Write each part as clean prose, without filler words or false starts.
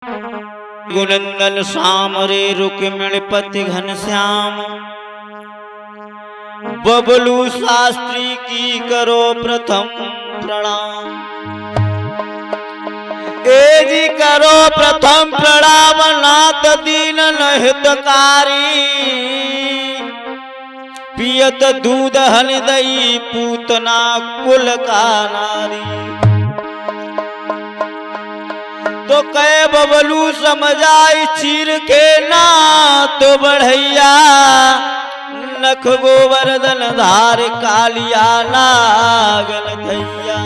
गुणंदन श्याम रे रुक्मिणीपति घनश्याम, बबलू शास्त्री की करो प्रथम प्रणाम। ए जी करो प्रथम प्रणाम, नाथ दीन हितकारी, पियत दूध हनि दई पूतना कुल का नारी। तो कहे बबलू समझाई चीर के ना तो बढ़ैया, नख गोवर्धन धार कालिया लागल धैया।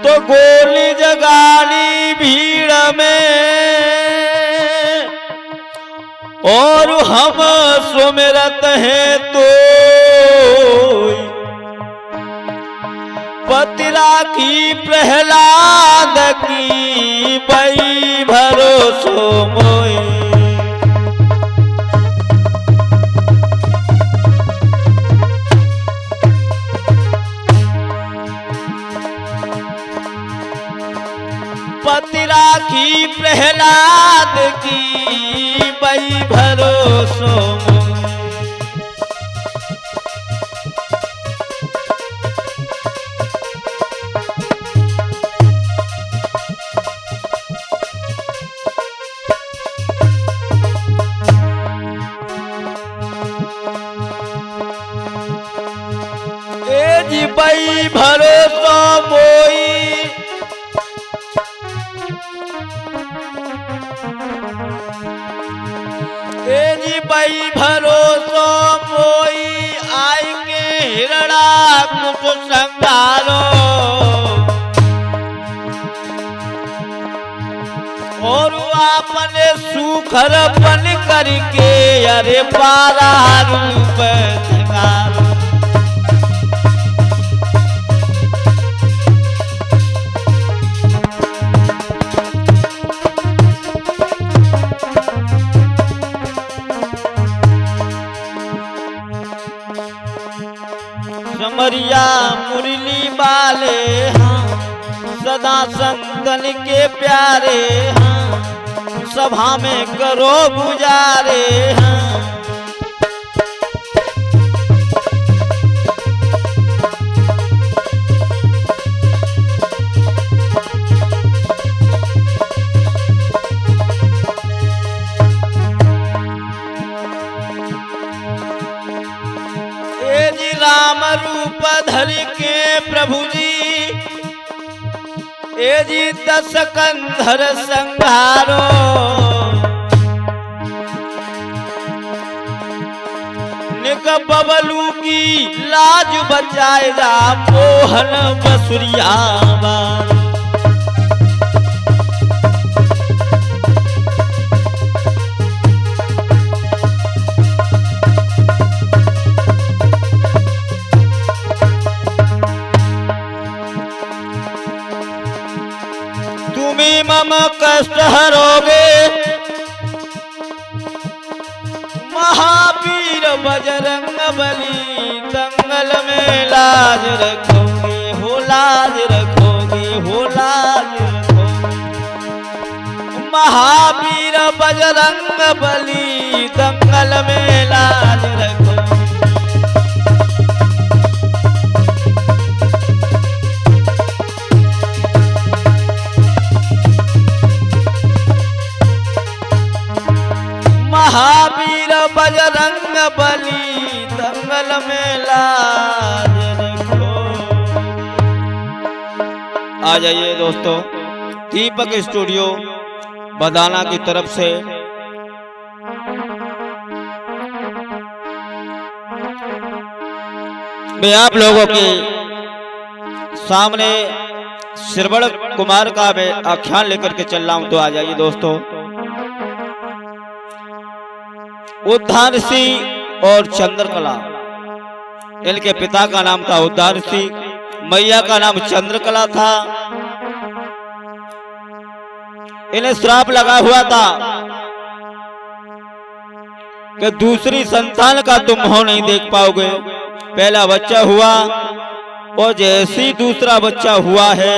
तो गोली जगाली भीड़ में और हम सुमिरत हैं तो पति राखी प्रहलाद की, बई भरोसो मोए। पति राखी प्रहलाद की, बई भरोसो मोए। बई भरोसो मोई, ए जी बई भरोसो मोई, आई के हिरणाकुश संगारो। और आपने सुखर बन करके अरे पारा रूप सिंगारो। समरिया मुरली वाले हाँ, सदा संतन के प्यारे हाँ, सभा में करो गुजारे हाँ। राम रूप धर के प्रभु जी, ए जी दस कंधर संहारो। निक बबलू की लाज बचाए राम मोहन बसुरिया बारो। मम कष्ट हरोगे, महावीर बजरंग बली, दंगल में लाज रखोगे हो, लाज रखोगे हो, लाज रखोगे। महावीर बजरंग बली, दंगल में लाज रखोगे। महावीर बजरंग बली, दंगल में लाज रखो। आ जाइए दोस्तों, दीपक स्टूडियो बदाना की तरफ से मैं आप लोगों के सामने श्रवण कुमार का मैं आख्यान लेकर के चल रहा हूं। तो आ जाइए दोस्तों। उद्धार सिंह और चंद्रकला, इनके पिता का नाम था उद्धार सिंह, मैया का नाम चंद्रकला था। इन्हें श्राप लगा हुआ था कि दूसरी संतान का तुम हो नहीं देख पाओगे। पहला बच्चा हुआ और जैसी दूसरा बच्चा हुआ है,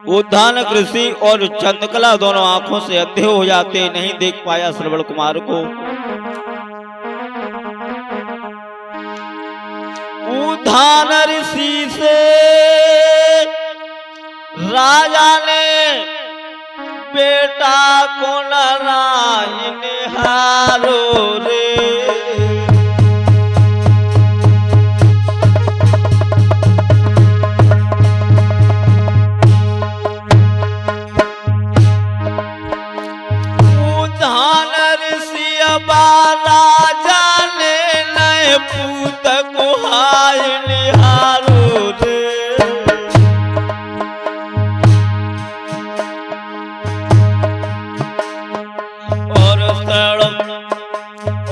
उद्धान ऋषि और चंद्रकला दोनों आंखों से अंधे हो जाते, नहीं देख पाया श्रवण कुमार को। उद्धान ऋषि से राजा ने बेटा को नारायण हारो रे। उद्धान ऋषि राजा ने नए पूत को हाय निहारो रे।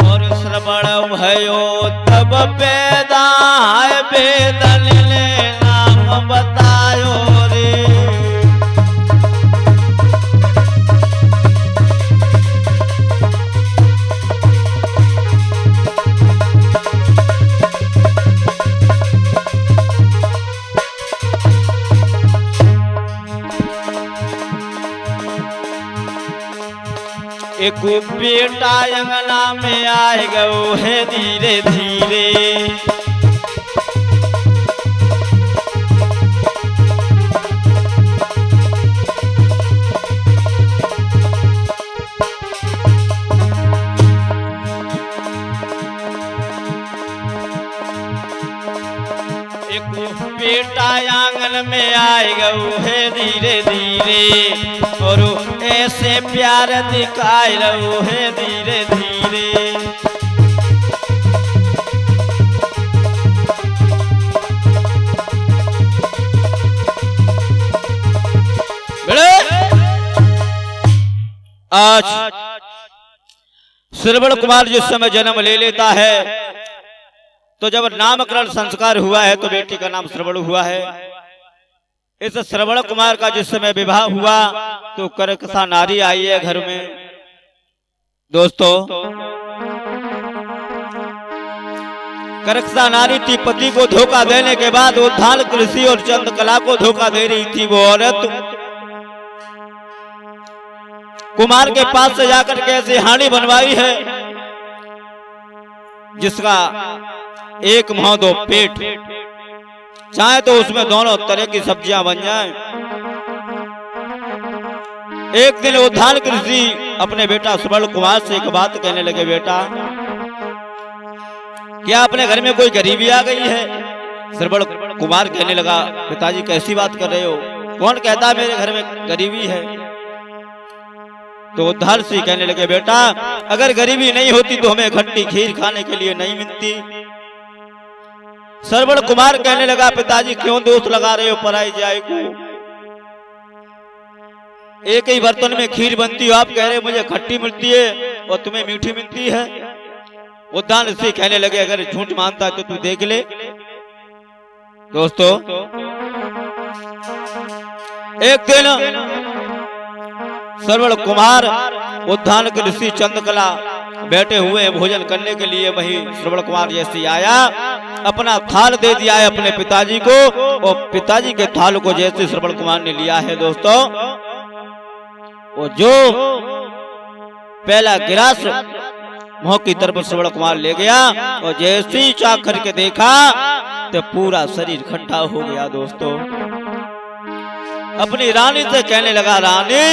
और श्रवण भयो तब पैदा है, वेदन ने नाम बतायो रे। एक बेटा अंगना में आए गो है धीरे धीरे। एक बेटा आंगन में आए गो है धीरे धीरे, और ऐसे प्यार दिखाए रहो है धीरे धीरे। आज श्रवण कुमार जिस समय जन्म ले लेता है, तो जब नामकरण संस्कार हुआ है तो बेटी का नाम श्रवण हुआ है। इस श्रवण कुमार का जिस समय विवाह हुआ तो करकसा नारी आई है घर में। दोस्तों, करकसा नारी थी, पति को धोखा देने के बाद उद्धान ऋषि और चंद्रकला को धोखा दे रही थी। वो औरत कुमार के पास से जाकर के ऐसी हानि बनवाई है जिसका एक मुंह दो पेट, चाहे तो उसमें दोनों तरह की सब्जियां बन जाएं। एक दिन उद्धान ऋषि अपने बेटा श्रवण कुमार से एक बात कहने लगे, बेटा क्या अपने घर में कोई गरीबी आ गई है? श्रवण कुमार कहने लगा, पिताजी कैसी बात कर रहे हो? कौन कहता है मेरे घर में गरीबी है? तो उद्धार ऋषि कहने लगे, बेटा अगर गरीबी नहीं होती तो हमें खट्टी खीर खाने के लिए नहीं मिलती। श्रवण कुमार कहने लगा, पिताजी क्यों दोष लगा रहे हो पराई जाए को? एक ही बर्तन में खीर बनती हो, आप कह रहे मुझे खट्टी मिलती है और तुम्हें मीठी मिलती है। उद्धान ऋषि कहने लगे, अगर झूठ मानता है तो तू देख ले। दोस्तों, एक दिन श्रवण कुमार उद्धान ऋषि चंद्रकला बैठे हुए भोजन करने के लिए, वही श्रवण कुमार जैसे आया, अपना थाल दे दिया है अपने पिताजी को, और पिताजी के थाल को जैसे श्रवण कुमार ने लिया है दोस्तों, वो जो पहला गिलास मुंह की तरफ श्रवण कुमार ले गया, और जैसे ही चाख करके देखा तो पूरा शरीर खट्टा हो गया। दोस्तों, अपनी रानी से कहने लगा, रानी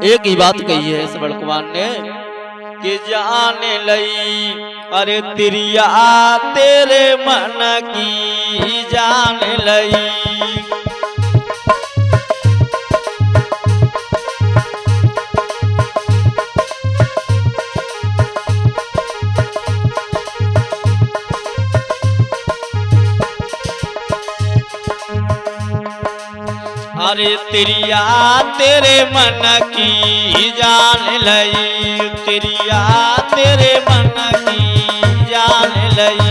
एक ही बात कही है श्रवण कुमार ने कि जाने लई, अरे तिरिया तेरे मन की जान लई। अरे तिरिया तेरे मन की जान लई, तिरिया तेरे मन की जान लई।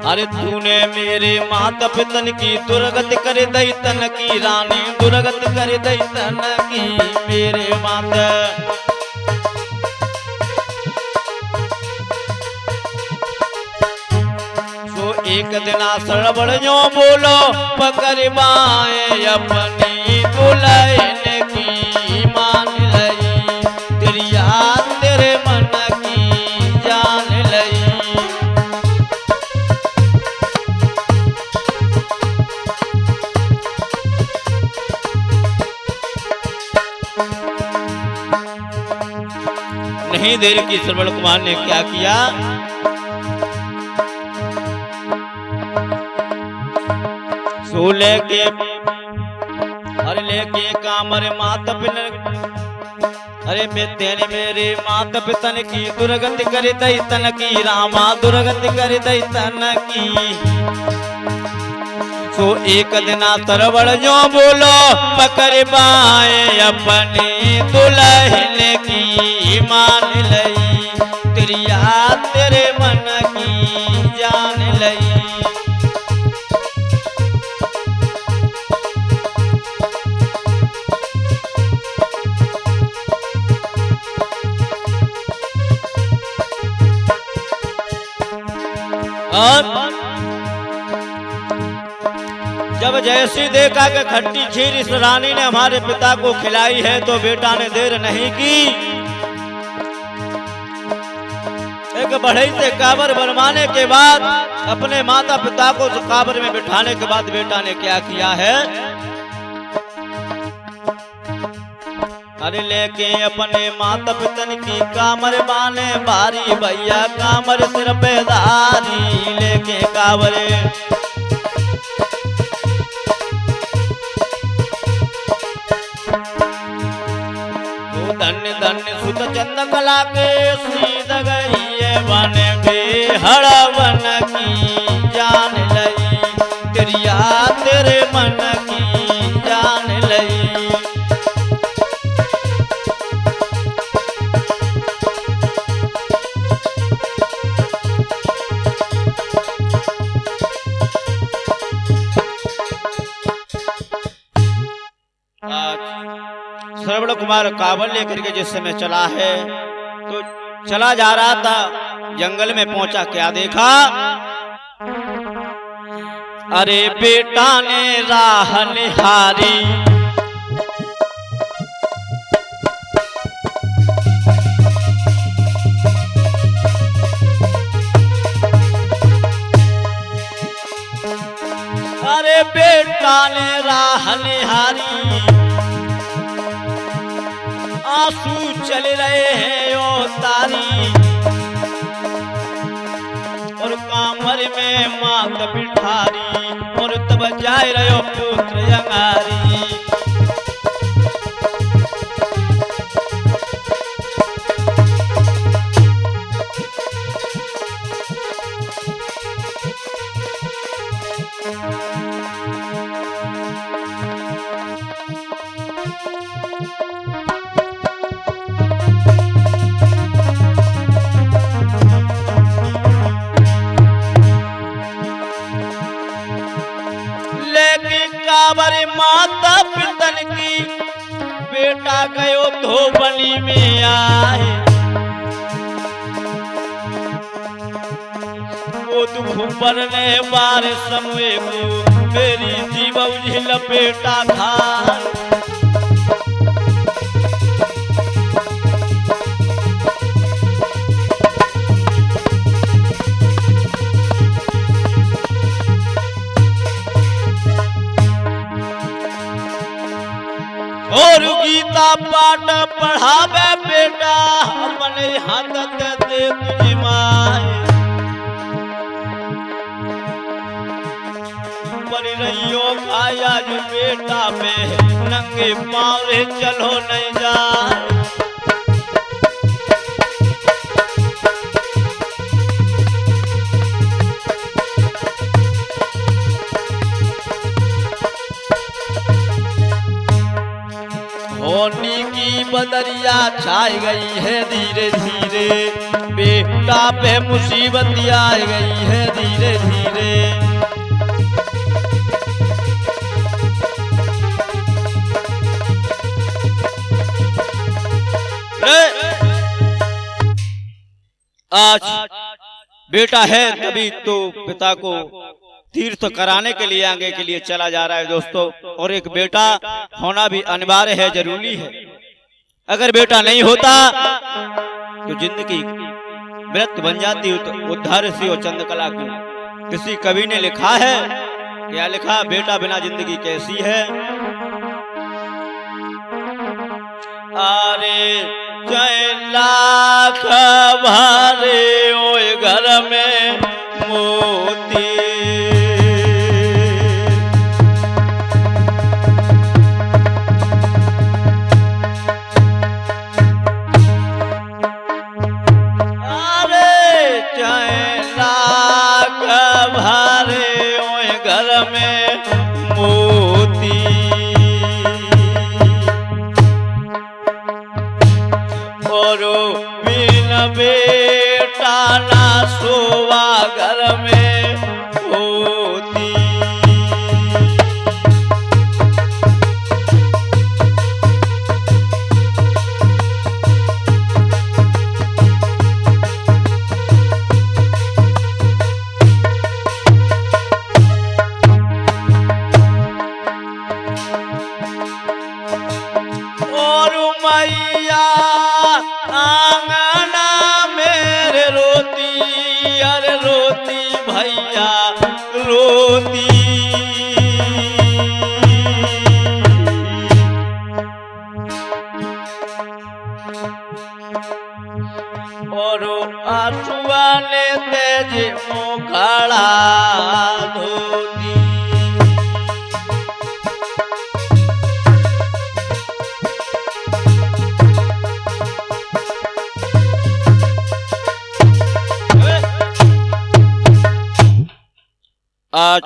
अरे तूने मेरे मेरे माता पितन की दुर्गति कर दई तन की रानी दुर्गति कर दई तन की मेरे माता। सो एक दिन श्रवण जो बोलो पकड़ बाए अपनी दुल्हन की मान लई तेरी याद तेरे मन की जान लई। नहीं देर की श्रवण कुमार ने क्या किया, सो लेके अरे लेके कामर माता पिता अरे तेरे मेरे माता पितन की दुर्गति कर दई तन की रामा दुर्गति कर दई तन की। सो एक दिन श्रवण जो बोलो पकड़ बाए अपने दुल्हन की मान लई तेरी याद तेरे मन की जान लई। जब जैसी देखा कि खट्टी खीर इस रानी ने हमारे पिता को खिलाई है तो बेटा ने देर नहीं की, एक बढ़ई से काबर बनवाने के बाद अपने माता पिता को काबर में बिठाने के बाद बेटा ने क्या किया है, अरे लेके अपने माता पितन की कामर बाने बारी भैया कामर सिर पे धारी लेके कावरे। धन्य धन्य सुत चंद कला के सीध गई बन बेहड़ बन की जान लई तेरी याद तेरे मन की जान लई। श्रवण कुमार कावड़ लेकर के जिस समय चला है तो चला जा रहा था, जंगल में पहुंचा क्या देखा, अरे बेटा ने राह निहारी अरे बेटा ने राह निहारी आंसू चल रहे हैं ओ तारी और कामर में मात बिठारी और तब जाए रहे पुत्र अंगारी। काबर माता पितन की बेटा गयो धोबनी में आए वो दुखबर ने बार समय को मेरी जीवजी लपेटा था। और गीता पाठ पढ़ावे बेटा अपने हाथ दे तुझी माए बड़ी रहियो खाया जो बेटा पे नंगे पाँव रे चलो नहीं जाए। होनी की बदरिया छाई गई है धीरे धीरे बेटा पे मुसीबत आ गई है धीरे धीरे आज बेटा है तभी तो पिता को तीर्थ कराने के लिए आगे के लिए चला जा रहा है दोस्तों। और एक बेटा होना भी अनिवार्य है, जरूरी है। अगर बेटा नहीं होता तो जिंदगी मृत बन जाती। उद्धार ऋषि और चंद्रकला की किसी कवि ने लिखा है, क्या लिखा? बेटा बिना जिंदगी कैसी है। अरे जय लाख भरे ओए घर में मोती, अरे जय लाख भरे ओए घर में मोती, और बिन बेटा ना सोवा घर में होती। और मैया आंगना मेरे रोती, अरे रोती भैया रोती। और आंसुआ ने तेज मुखड़ा धोती। आज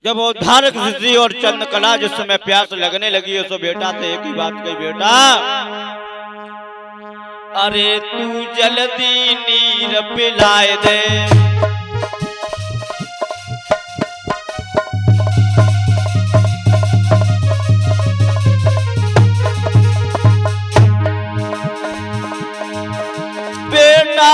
जब उद्धारक ऋषि और चंद्रकला जिस समय प्यास लगने लगी है, तो बेटा से एक ही बात कही, बेटा अरे तू जल्दी नीर पिलाए दे। बेटा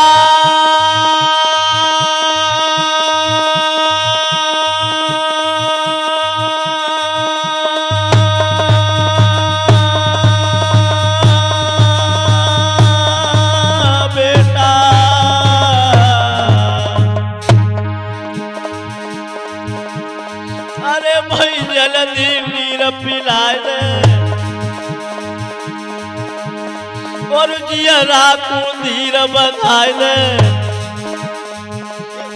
जल्दी नीर पिलाए दे, और जियरा को धीर बधाए दे।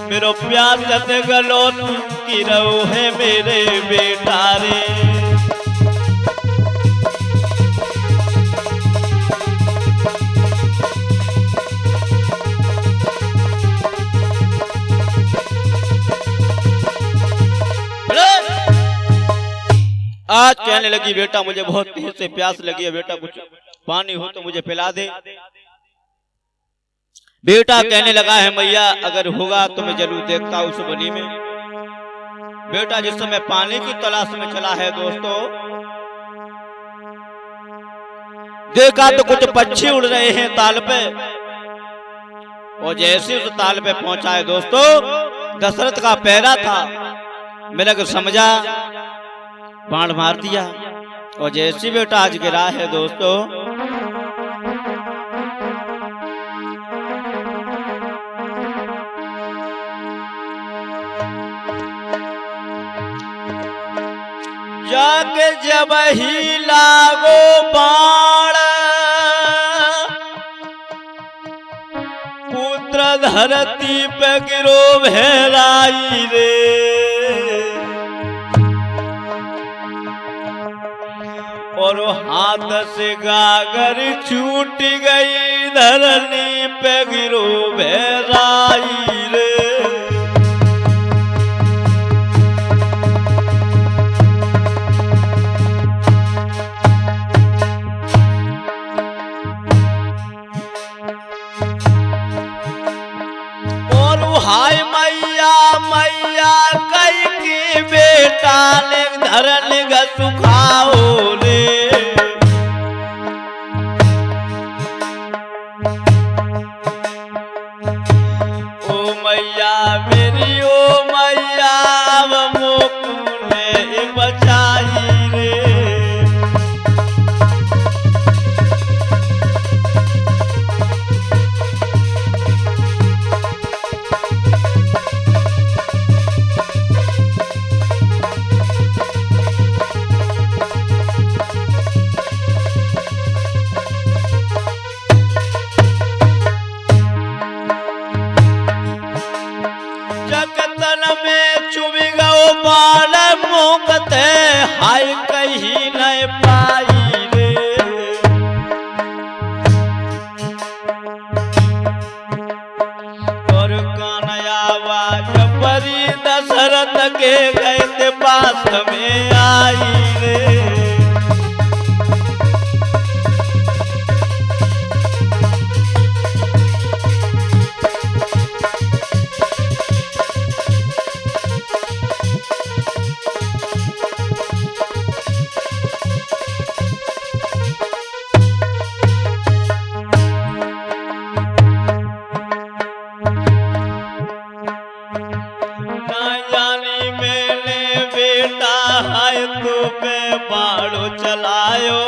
मेरो प्यार जते गलो की रहो है मेरे बेटा रे। आज कहने लगी, बेटा मुझे बहुत तेज से प्यास लगी है, बेटा कुछ पानी हो तो मुझे पिला दे। बेटा कहने लगा है, मैया अगर होगा तो मैं जरूर देखता हूं उस बनी में। बेटा जिस समय पानी की तलाश में चला है दोस्तों, देखा तो कुछ पक्षी उड़ रहे हैं ताल पे, और जैसे उस ताल पे पहुंचा है दोस्तों, दशरथ का पैरा था। मेरे को समझा, बाण मार दिया, और जैसे बेटा आज गिरा है दोस्तों, जग जब ही लागो बाण, पुत्र धरती पे गिरो भेलाई रे। और हाथ से गागर छूट गई, धरनी पे गिरो भेराई रे। और हाय मैया मैया कई की बेटा ने धरन सुखाओ रे। बचाई रे। जगतन में चुभी गो बाल मोंगते हाय कहीं नहीं पाई रे। और कानयावा जबरी दशरथ के गए पास में आई रे। हाय तू पे बाड़ो चलायो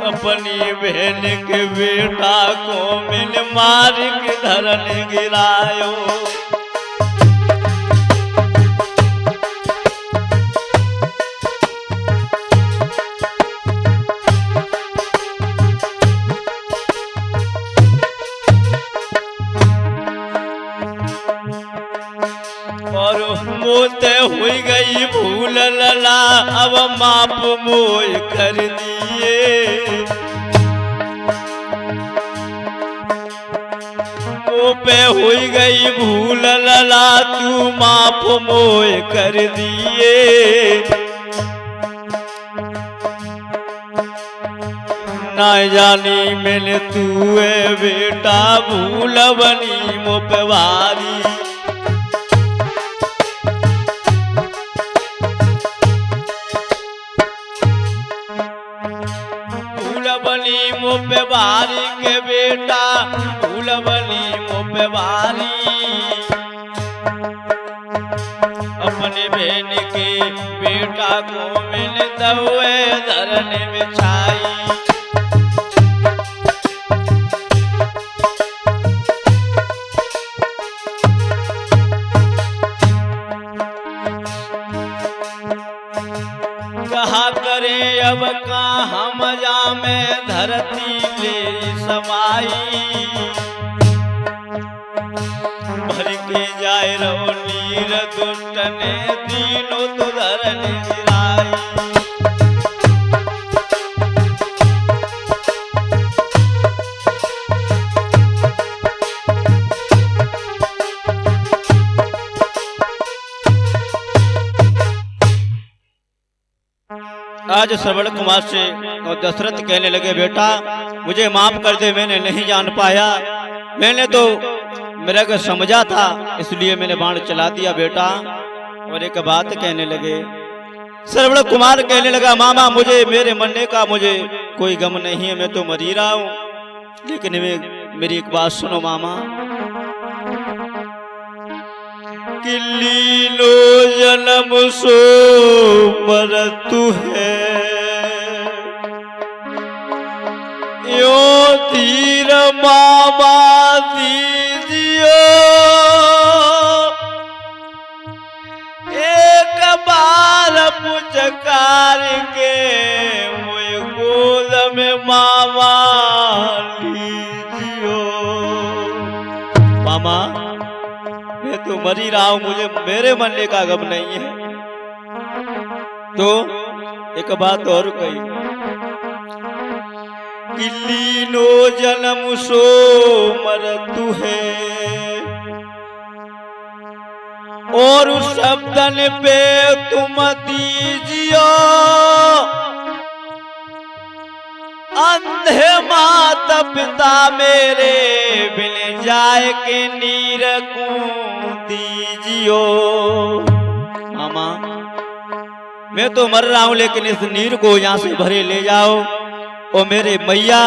अपनी बहन के बेटा को मिल मार के धरन गिरायो। और मोते हुई गई भूल लला अब माप मोय कर दिए। ओ पे हुई गई भूल लला तू माप मोय कर दिए। ना जानी मैंने तू बेटा भूल बनी मोपवारी। बनी मुँह बारी के बेटा फूल बनी मुँह बारी। अपने बहन के बेटा को मिल दवे धरन बिछाई। कहा करे अब कहाँ मजा में धरती ले समाई। भर के जाए रहो नीर दुष्ट ने तीनों तो धरन गिराई। आज श्रवण कुमार से और दशरथ कहने लगे बेटा मुझे माफ कर दे, मैंने नहीं जान पाया, मैंने तो मेरा को समझा था इसलिए मैंने बाण चला दिया बेटा। और एक बात कहने लगे श्रवण कुमार कहने लगा मामा मुझे मेरे मरने का मुझे कोई गम नहीं है, मैं तो मर ही रहा हूँ, लेकिन मेरी एक बात सुनो मामा। लीलो जन्म सो मरतु है यो धीर मामा दीजियो। एक बार पुचकार के मुझे गोद में मामा लीजियो। मामा मैं तो मर ही रहा हूं, मुझे मेरे मरने का गम नहीं है। तो एक बात और कही लीनो जन्म सो मरतु है और उस शब्दन पे तुम दीजियो। अंधे माता पिता मेरे बिन जाए के नीर को दीजियो। मामा मैं तो मर रहा हूं लेकिन इस नीर को यहाँ से भरे ले जाओ और मेरे मैया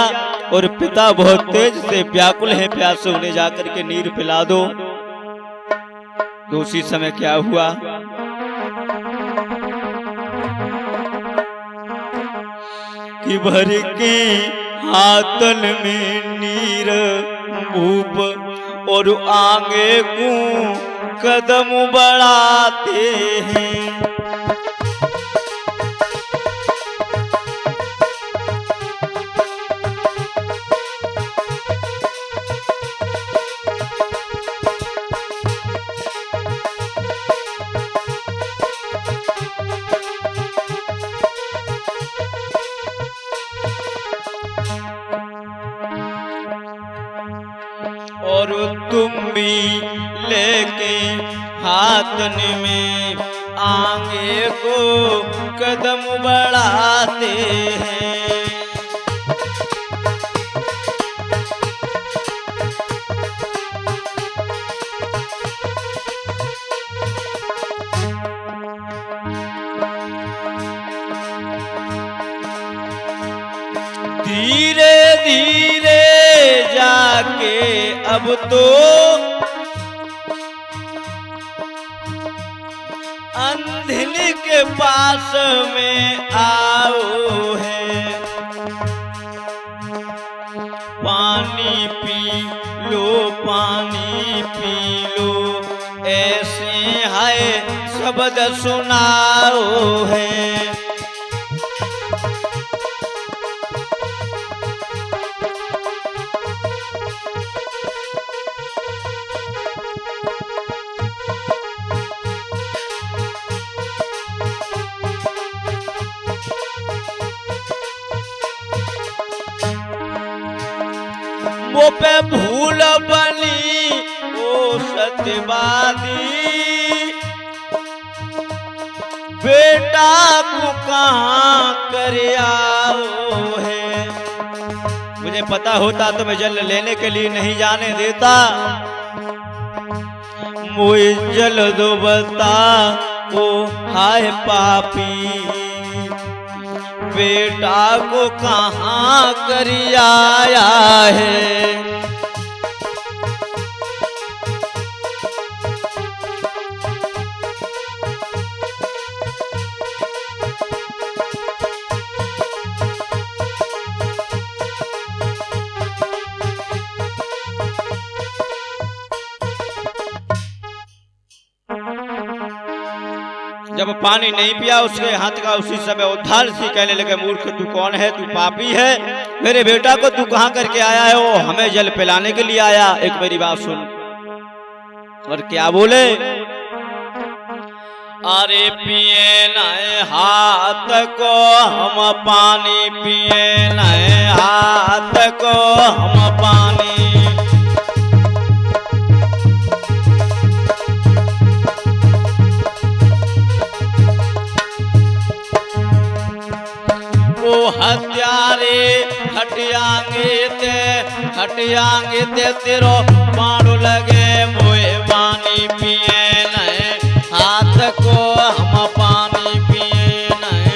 और पिता बहुत तेज से व्याकुल हैं, प्यासे उन्हें जाकर के नीर पिला दो। तो उसी समय क्या हुआ, कि भर के हाथन में नीर भूप और आगे को कदम बढ़ाते हैं। और तुम भी लेके हाथन में आगे को कदम बढ़ाते हैं। धीरे धीरे जाके अब तो अंधिन के पास में आओ है। पानी पी लो, पानी पी लो, ऐसे है शब्द सुनाओ है। वो पे भूल बनी वो सत्यवादी, बेटा को कहाँ कर आओ है। मुझे पता होता तो मैं जल लेने के लिए नहीं जाने देता। मुझे जल दो बता ओ हाय पापी, बेटा को कहाँ कर आया है। जब पानी नहीं पिया उसके हाथ का, उसी समय उद्धार सी कहने लगे, मूर्ख तू कौन है, तू पापी है, मेरे बेटा को तू कहां करके आया है। वो हमें जल पिलाने के लिए आया। एक मेरी बात सुन। और क्या बोले, अरे पिए नए हाथ को हम पानी, पिए नए हाथ को हम पानी। हत्यारे हटियांगे ते तेरो मारो लगे, मोए पानी पिए नए हाथ को हम पानी पिए नए।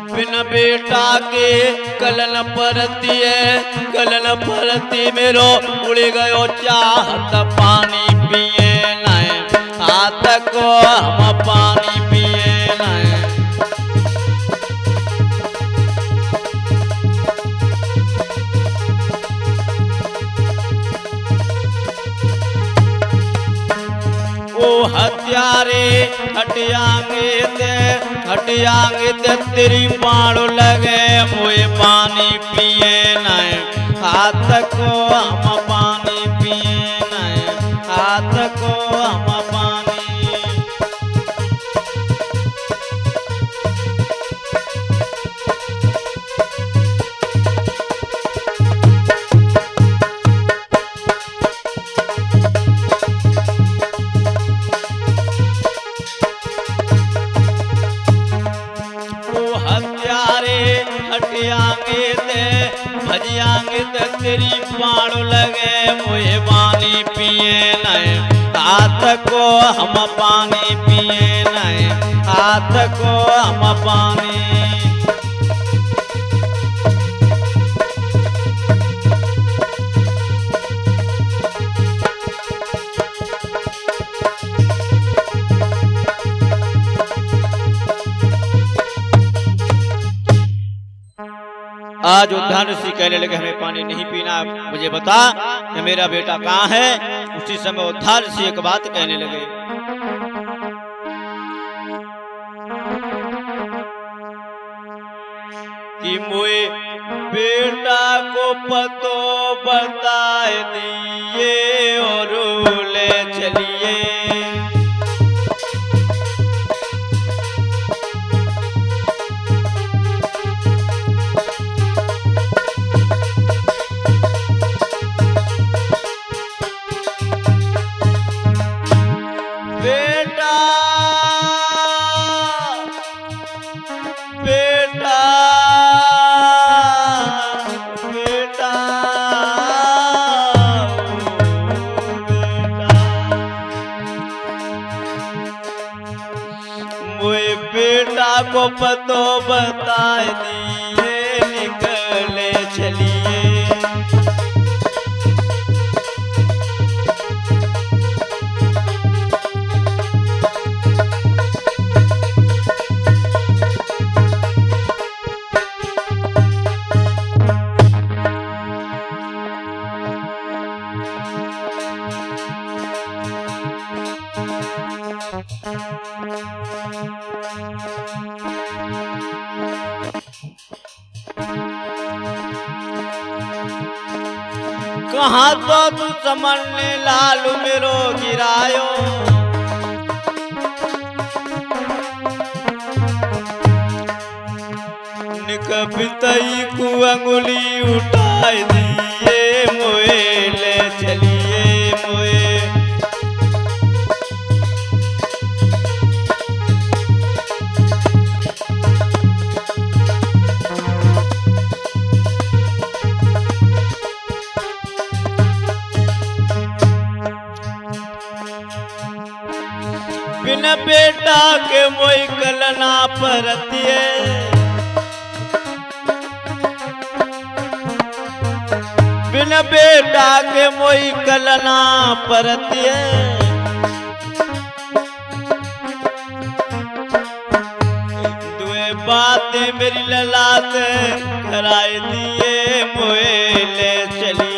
बिन बेटा के कलन परती है, कलन परती मेरो उड़ गयो चाहत, पानी पिए नए हाथ को हम पानी पिए नए। ओ हत्यारे हटियांगे ते तेरी बाण लगे, मुझे पानी पिए नए हाथ को हम पानी पिए नए हाथ को हम पानी। तेरी पाण लगे मुझे पानी पिए नहीं हाथ को हम पानी पिए नहीं हाथ को हम पानी। आज उद्धान ऋषि कहने लगे हमें पानी नहीं पीना, मुझे बता कि मेरा बेटा कहाँ है। उसी समय उद्धान ऋषि एक बात कहने लगे कि मुझे बेटा को पतो बता दिए और ले चलिए। बेटा को पतो बता दिए निकले चलिए। कहाँ तो तू समझने लालू मेरो गिरायो निकबितई को अंगुली उठाई दिए मोए ले चलिए मोए। बिन बेटा के मोई कलना परतिए बिन बेटा के मोई कलना परतिए। दुए बातें मेरी ललाट कराए दिए मोए ले चलिए।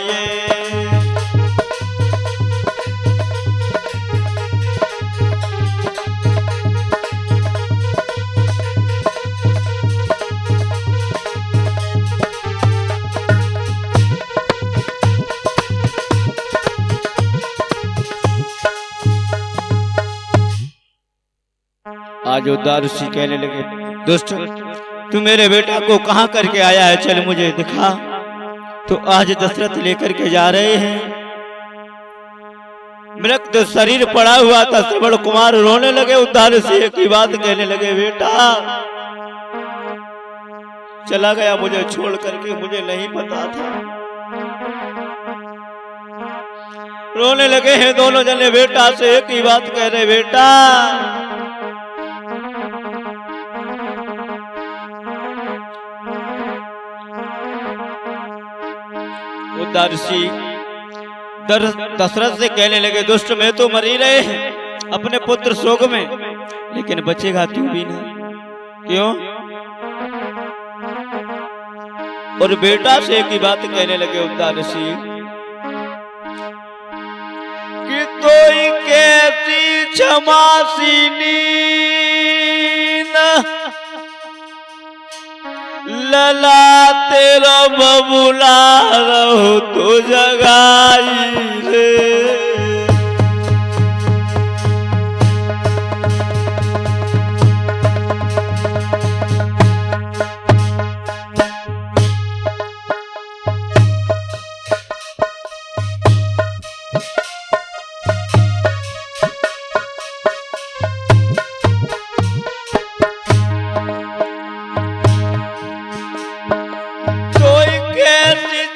आज उद्धान ऋषि कहने लगे दुष्ट तू मेरे बेटा को कहां करके आया है, चल मुझे दिखा। तो आज दशरथ लेकर के जा रहे हैं। मृत शरीर पड़ा हुआ था। श्रवण कुमार रोने लगे। उद्धान ऋषि एक ही बात कहने लगे बेटा चला गया मुझे छोड़ करके, मुझे नहीं पता था। रोने लगे हैं दोनों जने। बेटा से एक ही बात कह रहे बेटा उद्धान ऋषि दशरथ से कहने लगे दुष्ट में तो मर ही रहे हैं अपने पुत्र शोक में, लेकिन बचेगा तू भी ना। क्यों? और बेटा से एक ही बात कहने लगे उद्धान ऋषि कि तोई कैसी क्षमासी नींद लला तेरा बबुला रहो तो जगाई रे।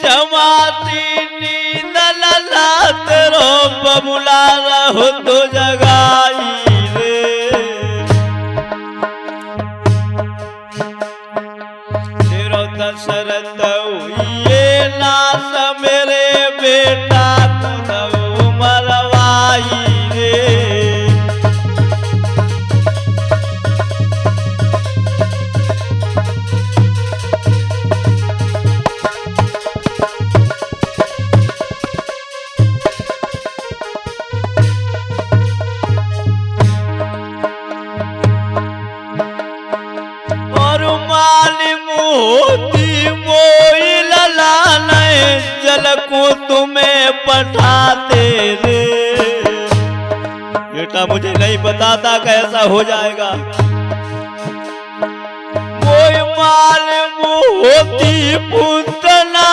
जमात बबुला रहो तो जगाई रे। तेरो दशरथ ये नाथ मेरे बेटा को मरवाई रे। मोती मोई ललाने जल को तुम्हें पठाते रे। बेटा मुझे नहीं बताता कैसा हो जाएगा। मोई माल मोती पुतना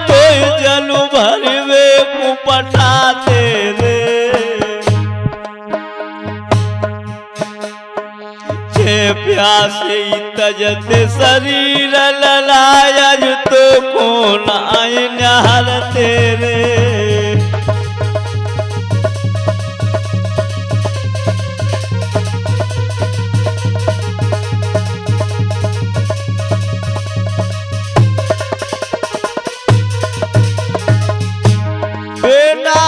तो जल भरवे को पठाते रे। प्यासे तजत शरीर ललायज तो कौन आए नहर तेरे। बेटा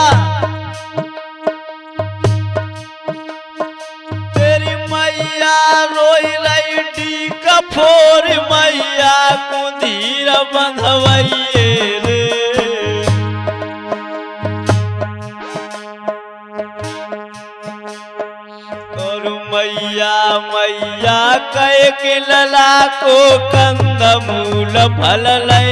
तेरी मैया रोई रही डी कफोर मैया को धीर बंधवैये रे। और मैया मैया कह के लला को कंदमूल फल रे।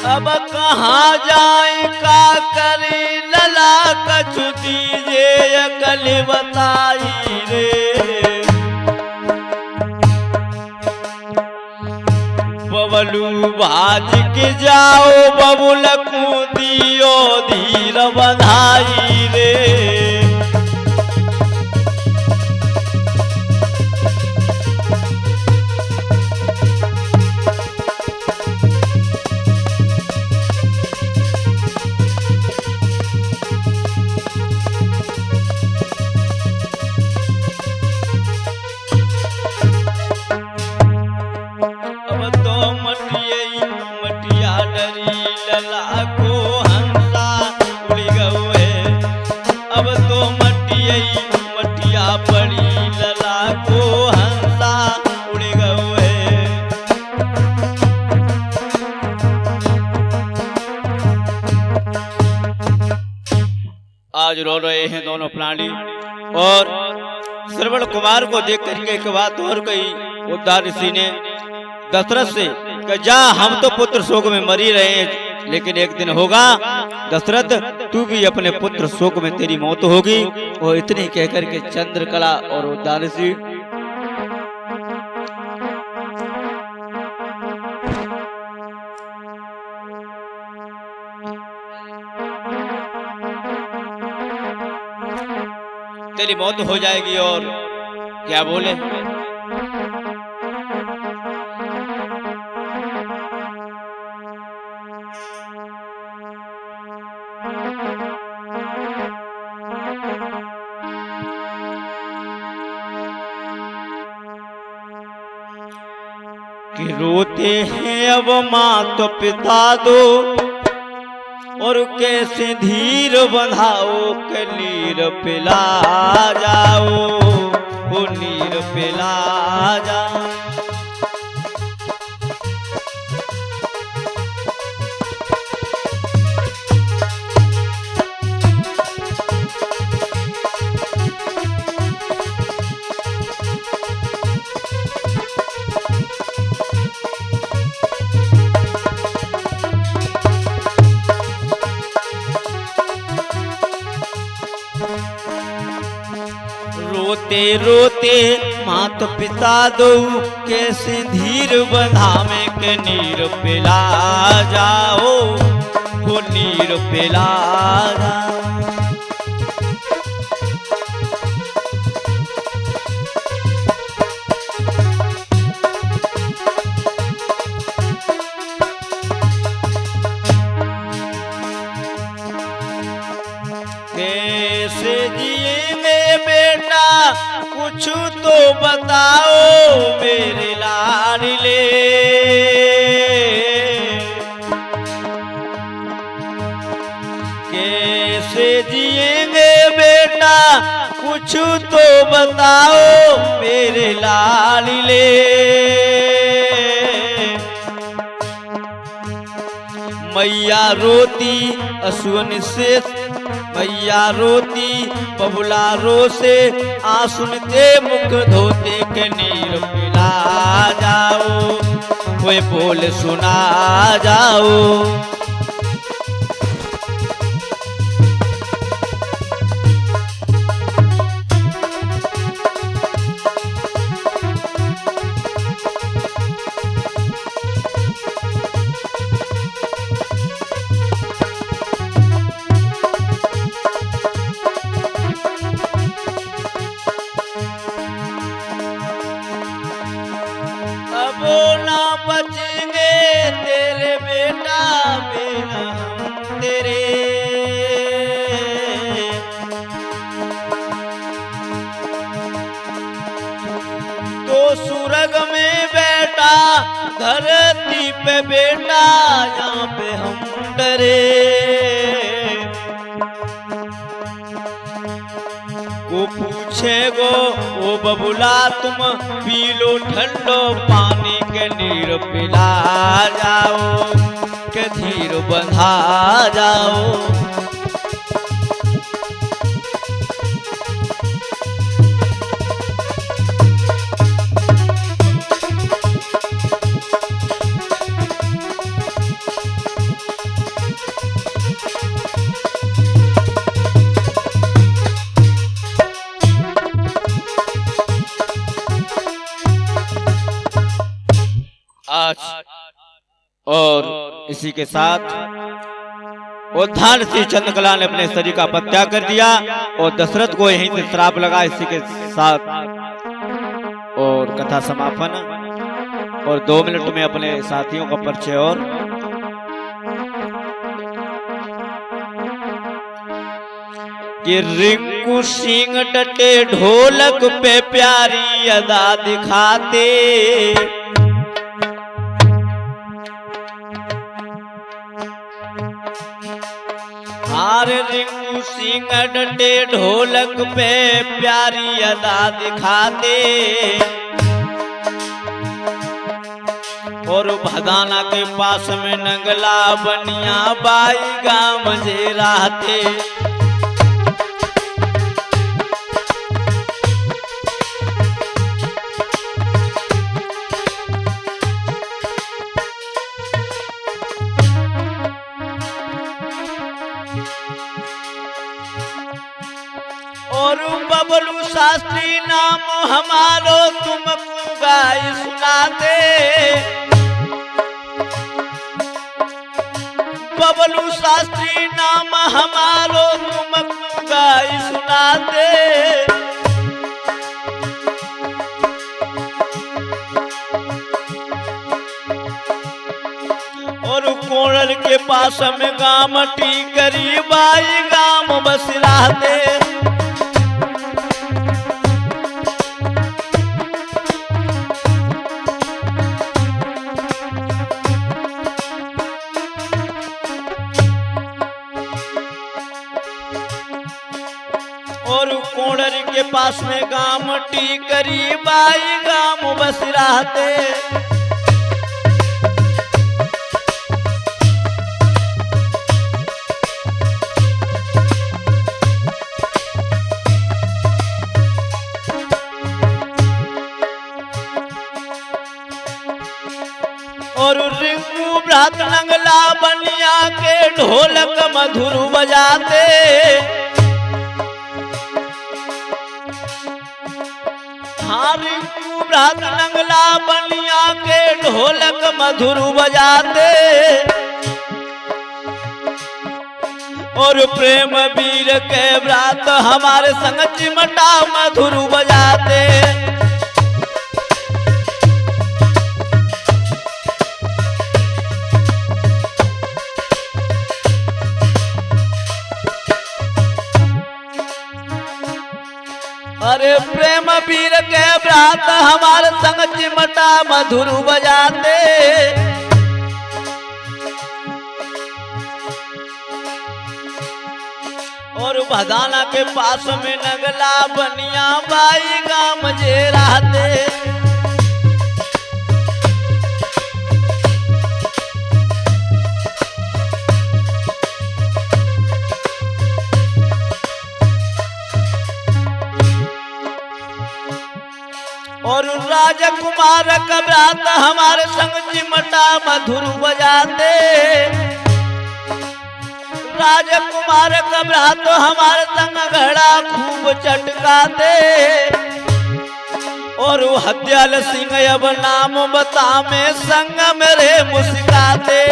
अब कहाँ जाए का करी लला कछु दीजे अकल बताई रे। बबलू भाज के जाओ बबुल को दियो धीर बधाई रे। अब तो मटिया पड़ी लला को हंसा उड़ गए। आज रो रहे हैं दोनों प्राणी। और श्रवण कुमार को देख करके एक बात और कही उद्धार ऋषि ने दशरथ से कि जा हम तो पुत्र शोक में मरी रहे हैं, लेकिन एक दिन होगा दशरथ तू भी अपने पुत्र शोक में तेरी मौत होगी। और इतनी कहकर के चंद्रकला और उद्धार ऋषि तेरी मौत हो जाएगी। और क्या बोले कि रोते हैं अब माँ तो पिता दो और कैसे धीर बंधाओ के नीर पिला जाओ, वो नीर पिला जाओ। रोते रोते मात पिता दो कैसे धीर बंधावे के नीर पिला जाओ, वो नीर पिला जाओ। कैसे जिएंगे बेटा कुछ तो बताओ मेरे लाडले, कैसे जिएंगे बेटा कुछ तो बताओ मेरे लाडले। मैया रोती असुवन से, मैया रोती बबुला रो से, आंसुनते मुख धोते के नीर पिला जाओ, कोई बोल सुना जाओ। ना बचेंगे तेरे बेटा बिना हम तेरे, तो सुरग में बेटा धरती पे बेटा यहाँ पे हम डरे। को पूछेगो ओ बबुला तुम पी लो ठंडो पानी के नीर पिला जाओ, के धीर बंधा जाओ। आज और इसी के साथ उद्धान श्री चंद्रकला ने अपने शरीर का परित्याग कर दिया और दशरथ को यहीं से श्राप लगा। इसी के साथ और कथा समापन और 2 मिनट में अपने साथियों का परिचय। और कि रिंकू सिंह डटे ढोलक पे प्यारी अदा दिखाते, हारे रिंकू सिंह डटे ढोलक पे प्यारी अदा दिखाते, और भदाना के पास में नंगला बनिया बाई गांव जे रहते। और बबलू शास्त्री नाम हमारो तुमको गाय सुनाते, बबलू शास्त्री नाम हमारो तुमको गाय सुनाते। और कोड़ल के पास में गांव टीकरी बाई गांव बस रहते। और कोड़र के पास में गांव टीकरी बाई गांव बस रहते। और रिंकू भ्रात नंगला बनिया के ढोलक मधुर बजाते। रिंकू भ्रात नंगला बनिया के ढोलक मधुर बजाते और प्रेम वीर के भ्रात हमारे संग चिमटा मधुर बजाते। अरे प्रेम वीर के भ्रात हमारे संग चिमटा मधुर बजाते और भदाना के पास में नगला बनिया बाई गाम जे रहते। और राजकुमार का भ्रात हमारे संग चिमटा मधुर बजाते। राजकुमार का भ्रात हमारे संग घड़ा खूब चटकाते और हत्याल सिंह अब नाम बता में संग मेरे मुस्काते।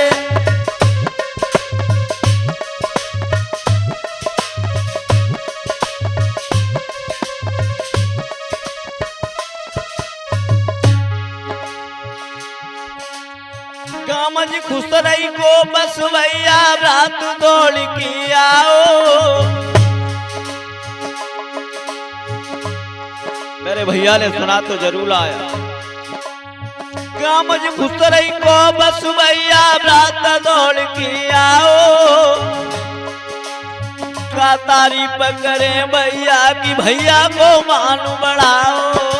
कामज खुश रही को बस भैया रात दौड़ की आओ। मेरे भैया ने सुना तो जरूर आया। कामज खुश रही को बस भैया रात दौड़ की आओ। का तारीफ करे भैया की भैया को मान बढ़ाओ।